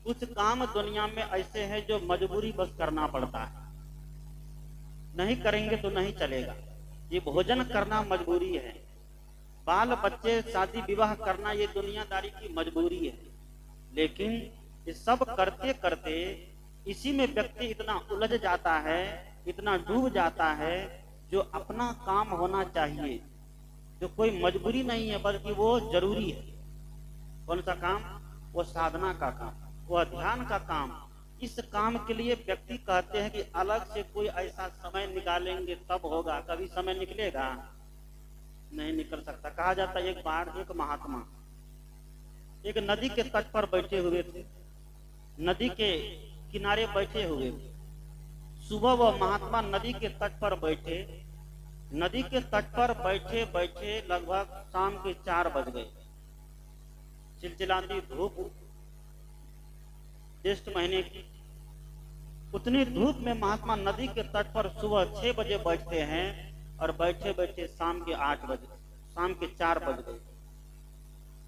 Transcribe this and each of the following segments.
कुछ काम दुनिया में ऐसे हैं जो मजबूरी बस करना पड़ता है, नहीं करेंगे तो नहीं चलेगा। ये भोजन करना मजबूरी है, बाल बच्चे शादी विवाह करना ये दुनियादारी की मजबूरी है। लेकिन ये सब करते करते इसी में व्यक्ति इतना उलझ जाता है, इतना डूब जाता है, जो अपना काम होना चाहिए, जो कोई मजबूरी नहीं है बल्कि वो जरूरी है। कौन सा काम? वो साधना का काम, वो ध्यान का काम। इस काम के लिए व्यक्ति कहते हैं कि अलग से कोई ऐसा समय निकालेंगे तब होगा। कभी समय निकलेगा? नहीं निकल सकता। कहा जाता है एक बार एक महात्मा एक नदी के तट पर बैठे हुए थे, नदी के किनारे बैठे हुए थे। सुबह वह महात्मा नदी के तट पर बैठे, नदी के तट पर बैठे बैठे लगभग शाम के 4 बज गए। चिलचिलाती धूप, ज्येष्ठ महीने की, उतनी धूप में महात्मा नदी के तट पर सुबह 6 बजे बैठते हैं और बैठे बैठे शाम के 8 बजे, शाम के 4 बज गए।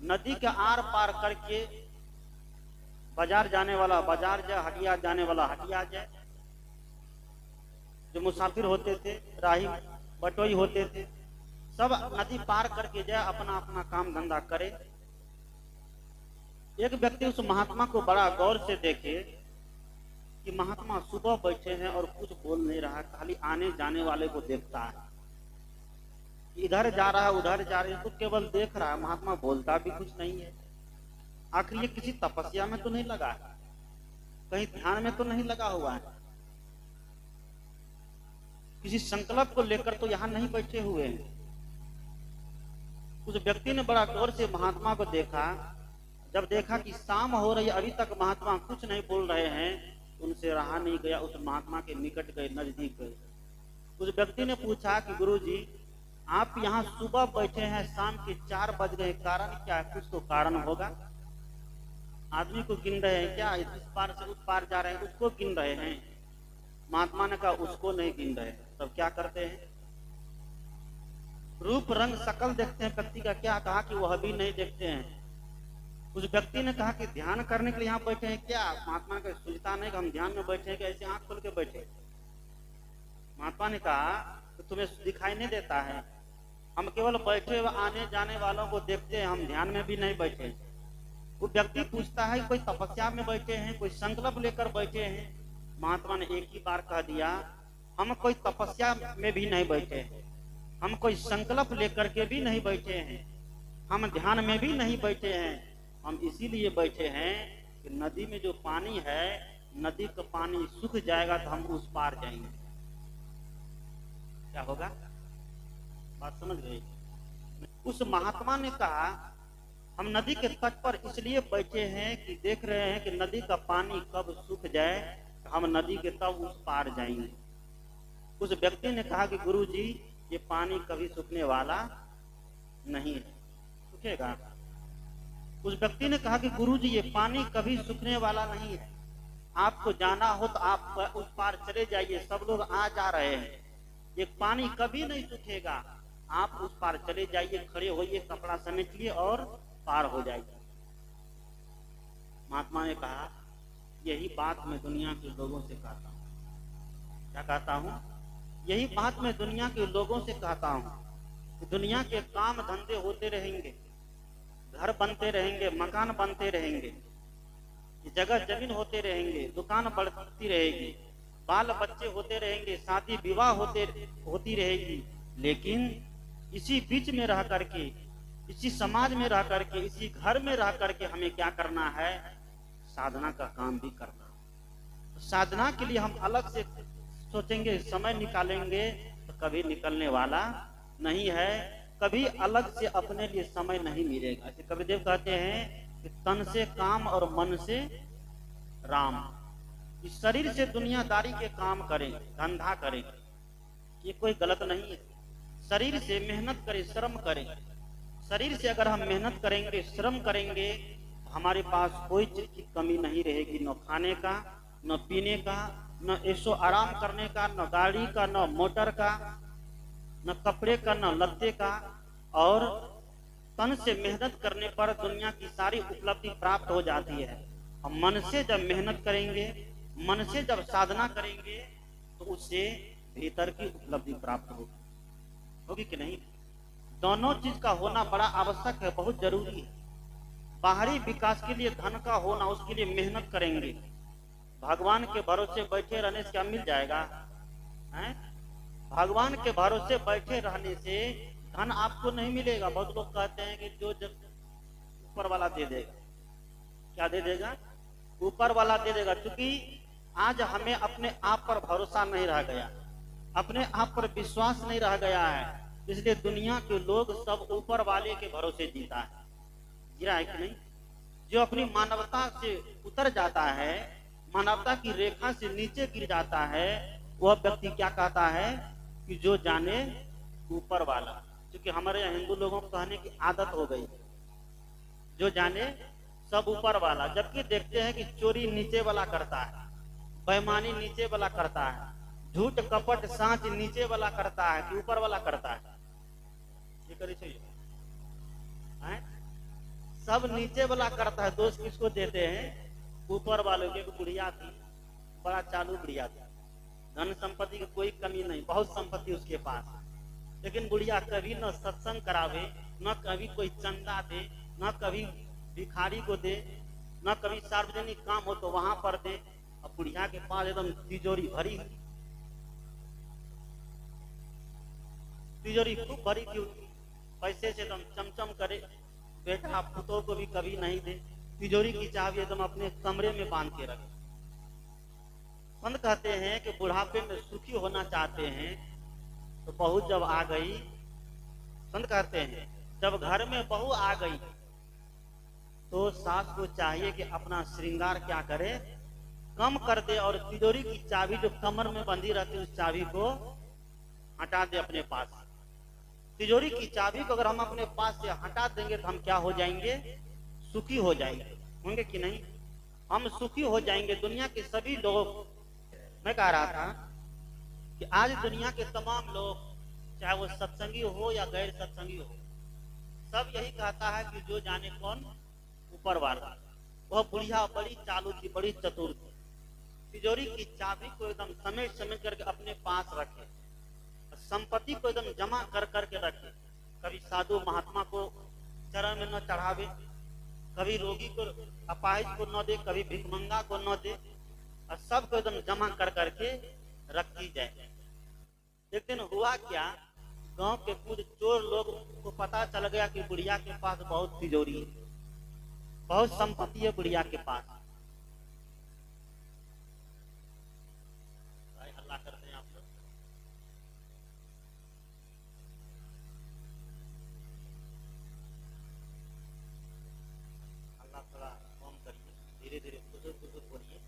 नदी के आर पार करके बाजार जाने वाला बाजार जाए, हटिया जाने वाला हटिया जाए। जो मुसाफिर होते थे, राही बटोई होते थे, सब नदी पार करके जाए, अपना अपना काम धंधा करे। एक व्यक्ति उस महात्मा को बड़ा गौर से देखे कि महात्मा सुबह बैठे हैं और कुछ बोल नहीं रहा, खाली आने जाने वाले को देखता है, इधर जा रहा है उधर जा रहा है, तो केवल देख रहा है। महात्मा बोलता भी कुछ नहीं है। आखिर ये किसी तपस्या में तो नहीं लगा है, कहीं ध्यान में तो नहीं लगा हुआ है, किसी संकल्प को लेकर तो यहां नहीं बैठे हुए हैं। उस व्यक्ति ने बड़ा गौर से महात्मा को देखा। जब देखा कि शाम हो रही है, अभी तक महात्मा कुछ नहीं बोल रहे हैं, उनसे रहा नहीं गया, उस महात्मा के निकट गए, नजदीक गए। उस व्यक्ति ने पूछा कि गुरुजी, आप यहाँ सुबह बैठे हैं, शाम के 4 बज गए, कारण क्या है? कुछ तो कारण होगा। आदमी को गिन रहे हैं क्या? इस पार से उस पार जा रहे हैं, उसको गिन रहे हैं। महात्मा ने कहा उसको नहीं गिन रहे। तब क्या करते हैं? रूप रंग शकल देखते हैं व्यक्ति का। क्या कहा कि वह भी नहीं देखते हैं। उस व्यक्ति ने कहा कि ध्यान करने के लिए यहाँ बैठे हैं क्या? महात्मा ने सोचता नहीं कि हम ध्यान में बैठे हैं कि ऐसे आंख खोल के बैठे। महात्मा ने कहा तो तुम्हें दिखाई नहीं देता है, हम केवल बैठे हुए आने जाने वालों को देखते हैं, हम ध्यान में भी नहीं बैठे। वो व्यक्ति पूछता है कोई तपस्या में बैठे हैं, कोई संकल्प लेकर बैठे हैं? महात्मा ने एक ही बार कह दिया, हम कोई तपस्या में भी नहीं बैठे हैं, हम कोई संकल्प लेकर के भी नहीं बैठे हैं, हम ध्यान में भी नहीं बैठे हैं। हम इसीलिए बैठे हैं कि नदी में जो पानी है, नदी का पानी सूख जाएगा तो हम उस पार जाएंगे। क्या होगा? बात समझ गए? उस महात्मा ने कहा हम नदी के तट पर इसलिए बैठे हैं कि देख रहे हैं कि नदी का पानी कब सूख जाए तो हम नदी के तब उस पार जाएंगे। उस व्यक्ति ने कहा कि गुरुजी, ये पानी कभी सूखने वाला नहीं है, सूखेगा? उस व्यक्ति ने कहा कि गुरुजी, ये पानी कभी सूखने वाला नहीं है, आपको जाना हो तो आप उस पार चले जाइए, सब लोग आ जा रहे हैं, ये पानी कभी नहीं सूखेगा, आप उस पार चले जाइए, खड़े होइए, कपड़ा समेट लिए और पार हो जाइए। महात्मा ने कहा यही बात मैं दुनिया के लोगों से कहता हूँ। क्या कहता हूँ? यही बात मैं दुनिया के लोगों से कहता हूँ कि दुनिया के काम धंधे होते रहेंगे, घर बनते रहेंगे, मकान बनते रहेंगे, जगह जमीन होते रहेंगे, दुकान बढ़ती रहेगी, बाल बच्चे होते रहेंगे, शादी विवाह होती रहेगी। लेकिन इसी बीच में रह करके, इसी समाज में रह करके, इसी घर में रह करके हमें क्या करना है? साधना का काम भी करना है। साधना के लिए हम अलग से सोचेंगे, समय निकालेंगे तो कभी निकलने वाला नहीं है, कभी अलग से अपने लिए समय नहीं मिलेगा। ऐसे कबीरदेव कहते हैं कि तन से काम और मन से राम। इस शरीर से दुनियादारी के काम करें, धंधा करें, ये कोई गलत नहीं है। शरीर से मेहनत करें, श्रम करें। शरीर से अगर हम मेहनत करेंगे, श्रम करेंगे, तो हमारे पास कोई चीज की कमी नहीं रहेगी, न खाने का, न पीने का, न ऐशो आराम करने का, न गाड़ी का, न मोटर का, न कपड़े का, न लत्ते का। और तन से मेहनत करने पर दुनिया की सारी उपलब्धि प्राप्त हो जाती है। हम मन से जब मेहनत करेंगे, मन से जब साधना करेंगे, तो उससे भीतर की उपलब्धि प्राप्त होगी कि नहीं। दोनों चीज का होना बड़ा आवश्यक है, बहुत जरूरी है। बाहरी विकास के लिए धन का होना, उसके लिए मेहनत करेंगे। भगवान के भरोसे बैठे रहने से क्या मिल जाएगा है? भगवान के भरोसे बैठे रहने से धन आपको नहीं मिलेगा। बहुत लोग कहते हैं कि जो जब ऊपर वाला दे देगा, क्या दे देगा? ऊपर वाला दे देगा। क्योंकि आज हमें अपने आप पर भरोसा नहीं रह गया, अपने आप पर विश्वास नहीं रह गया है, इसलिए दुनिया के लोग सब ऊपर वाले के भरोसे जीता है। गिरा है कि नहीं? जो अपनी मानवता से उतर जाता है, मानवता की रेखा से नीचे गिर जाता है, वह व्यक्ति क्या कहता है कि जो जाने ऊपर वाला। क्योंकि हमारे यहाँ हिंदू लोगों को कहने की आदत हो गई, जो जाने सब ऊपर वाला। जबकि देखते हैं कि चोरी नीचे वाला करता है, बेईमानी नीचे वाला करता है, झूठ कपट सांच नीचे वाला करता है कि ऊपर वाला करता है? ये करी चाहिए सब नीचे वाला करता है। दोष किसको देते हैं? ऊपर वालों के। बुढ़िया थी, बड़ा चालू बुढ़िया थी, धन संपत्ति की कोई कमी नहीं, बहुत संपत्ति उसके पास, लेकिन बुढ़िया कभी न सत्संग करावे, न कभी कोई चंदा दे, न कभी भिखारी को दे, न कभी सार्वजनिक काम हो तो वहां पर दे। अब बुढ़िया के पास एकदम तिजोरी भरी, तिजोरी खूब भरी थी, पैसे से एकदम चमचम करे। बेटा पुतों को भी कभी नहीं दे, तिजोरी की चाबी एकदम अपने कमरे में बांध के रखे। संत कहते हैं कि बुढ़ापे में सुखी होना चाहते हैं तो बहू जब आ गई, संत कहते हैं जब घर में बहू आ गई तो सास को चाहिए कि अपना श्रृंगार क्या करे, कम कर दे, और तिजोरी की चाबी जो कमर में बंधी रहती है उस चाबी को हटा दे अपने पास। तिजोरी की चाबी को अगर हम अपने पास से हटा देंगे तो हम क्या हो जाएंगे? सुखी हो जाएंगे। होंगे कि नहीं? हम सुखी हो जाएंगे। दुनिया के सभी लोग, मैं कह रहा था कि आज दुनिया के तमाम लोग, चाहे वो सत्संगी हो या गैर सत्संगी हो, सब यही कहता है कि जो जाने कौन ऊपर वाला। वह बुढ़िया बड़ी चालू थी, बड़ी चतुर थी, तिजोरी की चाबी को एकदम समेट समेट करके अपने पास रखे, संपत्ति को एकदम जमा कर करके रखे। कभी साधु महात्मा को चरण में न चढ़ावे, कभी रोगी को अपाहिज को न दे, कभी भिखमंगा को न दे, और सबको एकदम जमा कर करके रखी जाए। एक दिन हुआ क्या, गांव के कुछ चोर लोग को पता चल गया कि बुढ़िया के पास बहुत तिजोरी है, बहुत संपत्ति है बुढ़िया के पास। हल्ला करते हैं आप लोग। हल्ला थोड़ा कम करिए, धीरे धीरे खुद बोलिए,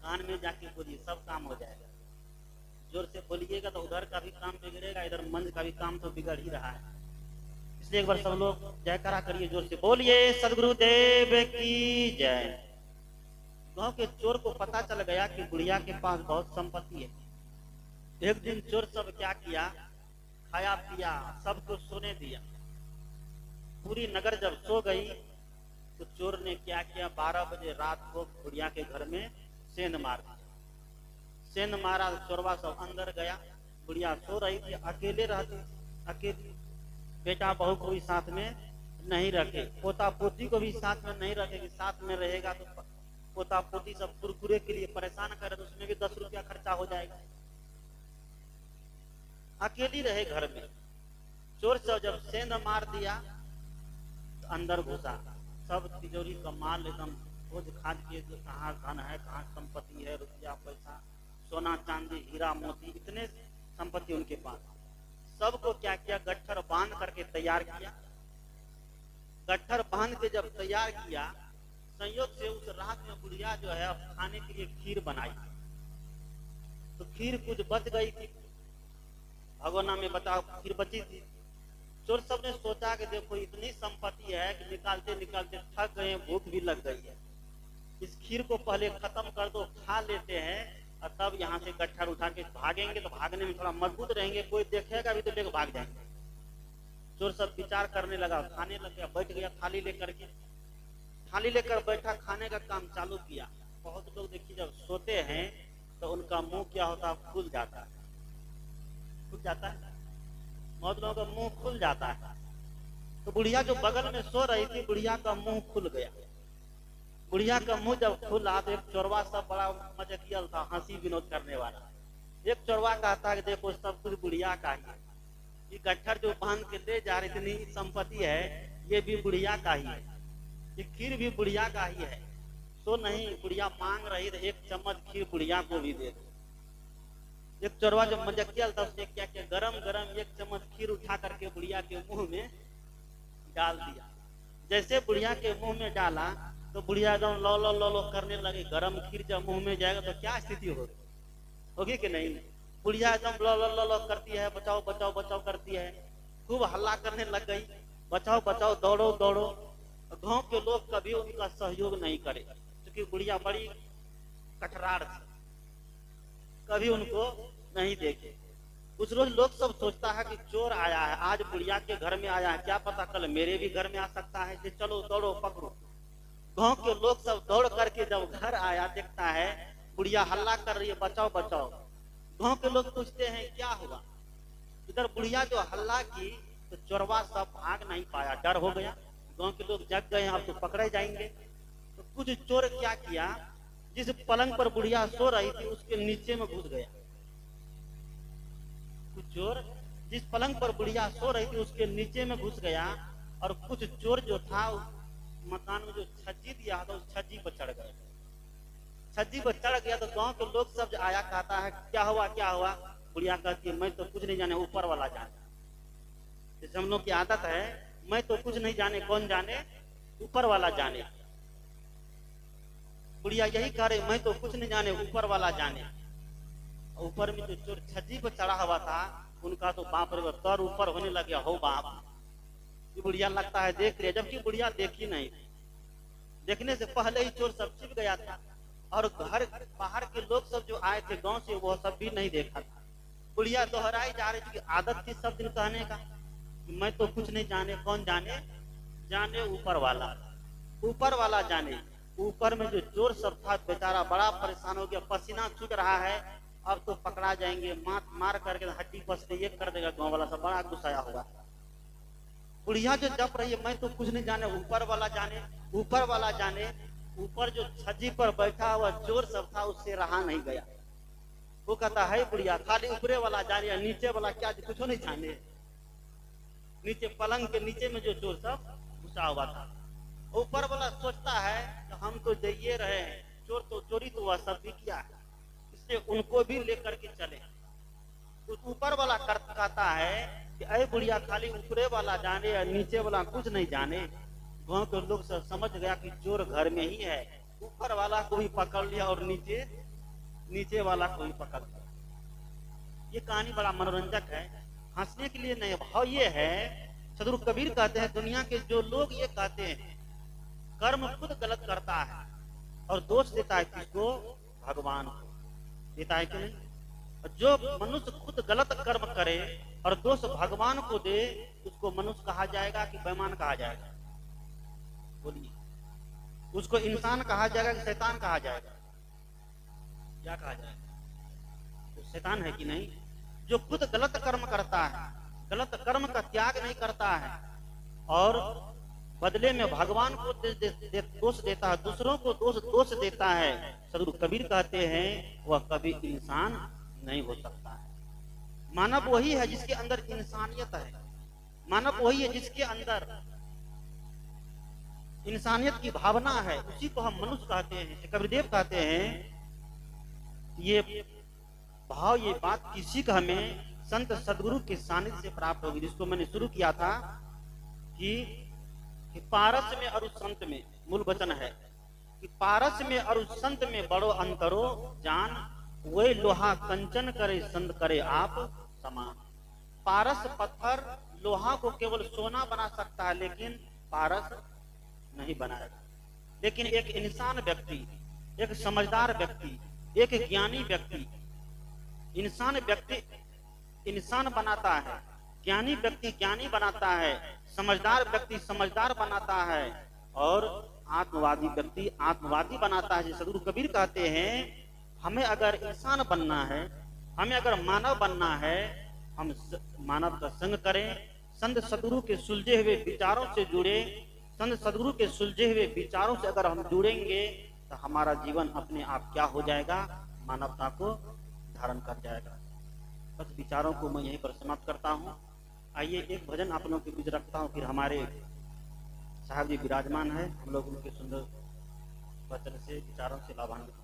कान में जाके बोलिए, सब काम हो जाएगा। जोर से बोलिएगा तो उधर का भी काम बिगड़ेगा, इधर मंच का भी काम तो बिगड़ ही रहा है। इसलिए एक बार सब लोग जयकारा करिए, जोर से बोलिए सदगुरुदेव की जय। गांव के चोर को पता चल गया कि बुढ़िया के पास बहुत संपत्ति है। एक दिन चोर सब क्या किया, खाया पिया, सबको सोने दिया। पूरी नगर जब सो गई तो चोर ने क्या किया, 12 बजे रात को बुढ़िया के घर में सेंध मार दिया। सेंध मारा, चोरवा सब अंदर गया, बुढ़िया सो रही थी, अकेले रहती, अकेली। बेटा बहू को भी साथ में नहीं रखे, पोता पोती को भी साथ में नहीं रखे, साथ में रहेगा तो पोता पोती सब कुरकुरे के लिए परेशान करे तो उसमें भी 10 रुपया खर्चा हो जाएगा। अकेली रहे घर में। चोर से जब सेंध मार दिया तो अंदर घुसा, सब तिजोरी का माल एकदम खोज खाज के, कहाँ धन है, कहाँ संपत्ति है, रुपया पैसा, सोना चांदी हीरा मोती, इतने संपत्ति उनके पास। सबको क्या किया, गट्ठर बांध करके तैयार किया। गट्ठर बांध के जब तैयार किया, संयोग से उस रात में बुढ़िया जो है खाने के लिए खीर बनाई, तो खीर कुछ बच गई थी, भगोना में बताओ खीर बची थी। चोर सब ने सोचा कि देखो इतनी संपत्ति है कि निकालते निकालते थक गए, भूख भी लग गई है, इस खीर को पहले खत्म कर दो, खा लेते हैं, और तब यहाँ से गट्ठर उठा के भागेंगे तो भागने में थोड़ा मजबूत रहेंगे, कोई देखेगा भी तो लेकर भाग जाएंगे। चोर सब विचार करने लगा, खाने लग गया, बैठ गया थाली लेकर के। थाली लेकर बैठा, खाने का काम चालू किया। बहुत लोग देखिए जब सोते हैं तो उनका मुंह क्या होता है, खुल जाता है, खुल जाता है, बहुत लोगों का मुंह खुल जाता है। तो बुढ़िया जो बगल में सो रही थी, बुढ़िया का मुंह खुल गया। बुढ़िया का मुंह जब खुला तो एक चोरवा सब बड़ा मजाकिया था, हंसी विनोद करने वाला। एक चोरवा कहता है कि देखो सब कुछ बुढ़िया का ही है, ये गट्ठर जो बांध के ले जा रही इतनी संपत्ति है, ये भी बुढ़िया का ही है, ये खीर भी बुढ़िया का ही है। तो नहीं, बुढ़िया मांग रही तो एक चम्मच खीर बुढ़िया को भी दे दो। एक चोरवा जो मजाकिया था उसने क्या किया, गरम गरम एक चम्मच खीर उठा करके बुढ़िया के मुंह में डाल दिया। जैसे बुढ़िया के मुंह में डाला तो बुढ़िया एकदम लो लो लो लो करने लगी। गरम खीर जब मुंह में जाएगा तो क्या स्थिति होगी कि नहीं। बुढ़िया एकदम लो लो लो लो करती है, बचाओ बचाओ बचाओ करती है, खूब हल्ला करने लग गई, बचाओ बचाओ दौड़ो दौड़ो। गांव के लोग कभी उनका सहयोग नहीं करे, क्योंकि बुढ़िया बड़ी कठरार थी, कभी उनको नहीं देखे। उस रोज लोग सब सोचता है कि चोर आया है, आज बुढ़िया के घर में आया है, क्या पता कल मेरे भी घर में आ सकता है, कि चलो दौड़ो पकड़ो। गांव के लोग सब दौड़ करके जब घर आया, देखता है बुढ़िया हल्ला कर रही है, बचाओ बचाओ। गांव के लोग पूछते हैं क्या हुआ। इधर बुढ़िया जो हल्ला की तो चोरवा सब भाग नहीं पाया, डर हो गया। गांव के लोग जग गए, अब तो पकड़े जाएंगे। तो कुछ चोर क्या किया, जिस पलंग पर बुढ़िया सो रही थी उसके नीचे में घुस गया। कुछ चोर जिस पलंग पर बुढ़िया सो रही थी उसके नीचे में घुस गया, और कुछ चोर जो था मकान में जो छज्जी दिया था उस छज्जी पर चढ़ गए। छज्जी पर चढ़ गया तो गांव के लोग सब आया, कहता है क्या हुआ क्या हुआ। बुढ़िया कहती है मैं तो कुछ नहीं जाने, ऊपर वाला जाने। जैसे हम लोग की आदत है, मैं तो कुछ नहीं जाने, कौन जाने, ऊपर वाला जाने। बुढ़िया यही कह रही, मैं तो कुछ नहीं जाने, ऊपर वाला जाने। ऊपर में जो चोर छज्जी पर चढ़ा हुआ था उनका तो बाप रे तर ऊपर होने लग गया, हो बाप। ये बुढ़िया लगता है देख रही, जबकि बुढ़िया देखी नहीं थी। देखने से पहले ही चोर सब छिप गया था, और घर बाहर के लोग सब जो आए थे गांव से वो सब भी नहीं देखा था। बुढ़िया दोहराई जा रही थी कि आदत थी सब दिन कहने का कि मैं तो कुछ नहीं जाने, कौन जाने, जाने ऊपर वाला, ऊपर वाला जाने। ऊपर में जो चोर सब था बेचारा बड़ा परेशान हो गया, पसीना छूट रहा है, अब तो पकड़ा जाएंगे, मार करके हड्डी पस ये कर देगा। गांव वाला सब बड़ा गुस्साया होगा। बुढ़िया जो जप रही है, मैं तो कुछ नहीं जाने, ऊपर वाला जाने, ऊपर वाला जाने। ऊपर जो छज्जी पर बैठा हुआ चोर सब था उससे रहा नहीं गया। वो कहता है बुढ़िया खाली ऊपरे वाला जाने, नीचे वाला क्या कुछ नहीं जाने। नीचे पलंग के नीचे में जो चोर सब घुसा हुआ था, ऊपर वाला सोचता है कि हम तो जाइए रहे हैं, चोर तो चोरी तो वह सब भी किया है, इससे उनको भी लेकर के चले। तो ऊपर वाला कहता है कि अरे बुढ़िया खाली ऊपरे वाला जाने या नीचे वाला कुछ नहीं जाने। गांव के लोग सब समझ गया कि चोर घर में ही है, ऊपर वाला को भी पकड़ लिया और नीचे वाला को भी पकड़ लिया। ये कहानी बड़ा मनोरंजक है, हंसने के लिए नहीं। भाव ये है, सदगुरु कबीर कहते हैं दुनिया के जो लोग ये कहते हैं कर्म खुद गलत करता है और दोष देता है किसको, भगवान को देता है कि नहीं। जो मनुष्य खुद गलत कर्म करे और दोष भगवान को दे, उसको मनुष्य कहा जाएगा कि बेईमान कहा जाएगा, बोलिए। उसको इंसान कहा जाएगा कि शैतान कहा जाएगा, क्या कहा जाएगा, तो शैतान है कि नहीं। जो खुद गलत कर्म करता है, गलत कर्म का त्याग नहीं करता है और बदले में भगवान को दोष देता है, दूसरों को दोष देता है, सदगुरु कबीर कहते हैं वह कभी इंसान नहीं हो सकता है। मानव वही है जिसके अंदर इंसानियत है, मानव वही है जिसके अंदर इंसानियत की भावना है, उसी को हम मनुष्य कहते हैं। कबीरदेव कहते हैं ये भाव, ये बात की सीख हमें संत सदगुरु के सानिध्य से प्राप्त होगी, जिसको मैंने शुरू किया था कि पारस में और संत में, मूल वचन है कि पारस में और संत में बड़ो अंतरो जान, वे लोहा कंचन करे संत करे आप समान। पारस पत्थर लोहा को केवल सोना बना सकता है, लेकिन पारस नहीं बनाएगा। लेकिन एक इंसान व्यक्ति, एक समझदार व्यक्ति, एक ज्ञानी व्यक्ति इंसान बनाता है, ज्ञानी व्यक्ति ज्ञानी बनाता है, समझदार व्यक्ति समझदार बनाता है, और आत्मवादी व्यक्ति आत्मवादी बनाता है। सदगुरु कबीर कहते हैं, हमें अगर इंसान बनना है, हमें अगर मानव बनना है, हम मानव का संग करें, संत सदगुरु के सुलझे हुए विचारों से जुड़े, संत सदगुरु के सुलझे हुए विचारों से अगर हम जुड़ेंगे तो हमारा जीवन अपने आप क्या हो जाएगा, मानवता को धारण कर जाएगा। बस विचारों को मैं यहीं पर समाप्त करता हूँ। आइए एक भजन आप लोगों के बीच रखता हूँ, फिर हमारे साहब जी विराजमान है, हम लोग उनके सुंदर वचन से विचारों से लाभान्वित